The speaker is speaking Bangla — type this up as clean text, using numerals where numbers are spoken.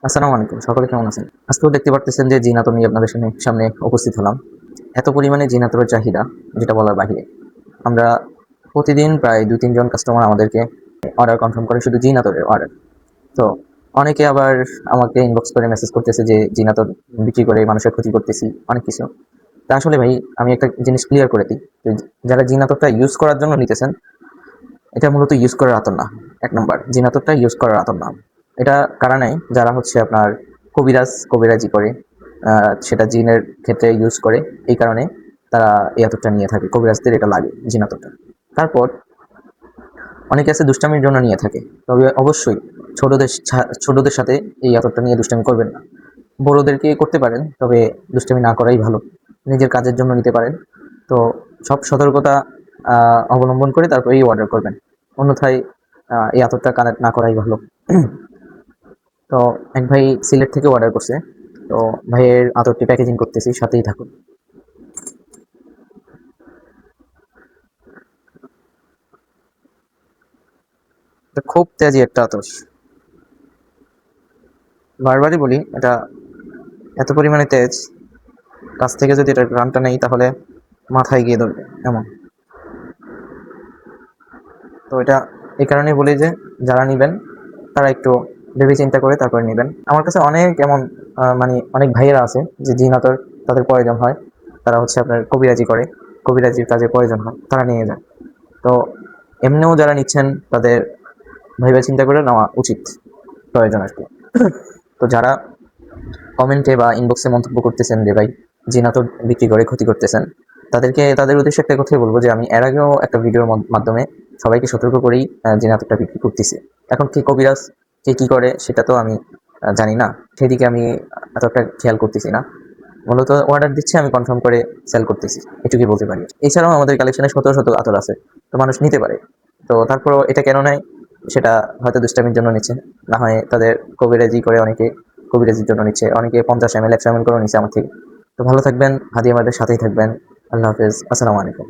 আসসালামু আলাইকুম, সকলে কেমন আছেন? আজকেও দেখতে পারতেছেন যে জিন আতর নিয়ে আপনাদের সামনে উপস্থিত হলাম। এত পরিমাণে জিন আতরের চাহিদা, যেটা বলার বাহিরে। আমরা প্রতিদিন প্রায় ২-৩ জন কাস্টমার আমাদেরকে অর্ডার কনফার্ম করে শুধু জিন আতরের অর্ডার। তো অনেকে আবার আমাকে ইনবক্স করে মেসেজ করতেছে যে জিন আতর বিক্রি করে মানুষের ক্ষতি করতেছি, অনেক কিছু। তা আসলে ভাই আমি একটা জিনিস ক্লিয়ার করে দিই যে যারা জিন আতরটা ইউজ করার জন্য নিতেছেন, এটা মূলত ইউজ করার আতর না। ১ নাম্বার, জিন আতরটা ইউজ করার আতর না। এটা কারা নেয়? যারা হচ্ছে আপনার কবিরাজি করে, সেটা জিনের ক্ষেত্রে ইউজ করে। এই কারণে তারা এই আতরটা নিয়ে থাকে। কবিরাজদের এটা লাগে, জিন আতরটা। তারপর অনেকে আছে দুষ্টামির জন্য নিয়ে থাকে। তবে অবশ্যই ছোটদের সাথে এই আতরটা নিয়ে দুষ্টামি করবেন না। বড়দেরকে করতে পারেন, তবে দুষ্টামি না করাই ভালো। নিজের কাজের জন্য নিতে পারেন। তো সব সতর্কতা অবলম্বন করে তারপরেই অর্ডার করবেন। অন্যথায় এই আতরটা কানেক্ট না করাই ভালো। তো এক ভাই সিলেট থেকে অর্ডার করছে। তো ভাইয়ের আতরটি প্যাকেজিং করতেছি, সাথেই থাকুন। এটা খুব তেজি একটা আতর। বারবারই বলি, এটা এত পরিমাণে তেজ, কাছ থেকে যদি এটা ঘ্রাণটা নেই তাহলে মাথায় গিয়ে ধরবে এমন। তো এটা এই কারণেই বলি যে যারা নিবেন তারা একটু ভেবে চিন্তা করে তারপরে নেবেন। আমার কাছে অনেক এমন মানে অনেক ভাইয়েরা আছে যে জিন আতর তাদের প্রয়োজন হয়। তারা হচ্ছে আপনার কবিরাজি করে, কবিরাজির কাজে প্রয়োজন হয়, তারা নিয়ে যায়। তো এমনিও যারা নিচ্ছেন তাদের ভেবে চিন্তা করে নেওয়া উচিত, প্রয়োজন আর কি। তো যারা কমেন্টে বা ইনবক্সে মন্তব্য করতেছেন যে ভাই জিন আতর বিক্রি করে ক্ষতি করতেছেন, তাদের উদ্দেশ্যে একটা কথাই বলবো যে আমি এর আগেও একটা ভিডিওর মাধ্যমে সবাইকে সতর্ক করেই জিন আতরটা বিক্রি করতেছি। এখন কে কবিরাজ, কে কি করে সেটা তো আমি জানি না, সেদিকে আমি এতটা খেয়াল করতেছি না। মূলত অর্ডার দিচ্ছি, আমি কনফার্ম করে সেল করতেছি, এটুকুই বলতে পারি। এছাড়াও আমাদের কালেকশনে শত শত আতর আছে, তো মানুষ নিতে পারে। তো তারপরও এটা কেন নেয়, সেটা হয়তো দুষ্টামির জন্য নিচ্ছে, না হয় তাদের কবিরাজি করে, অনেকে কবিরাজির জন্য নিচ্ছে, অনেকে 50 ml 100 ml করে নিচ্ছে আমার থেকে। তো ভালো থাকবেন, হাদি আমাদের সাথেই থাকবেন। আল্লাহ হাফেজ, আসসালামু আলাইকুম।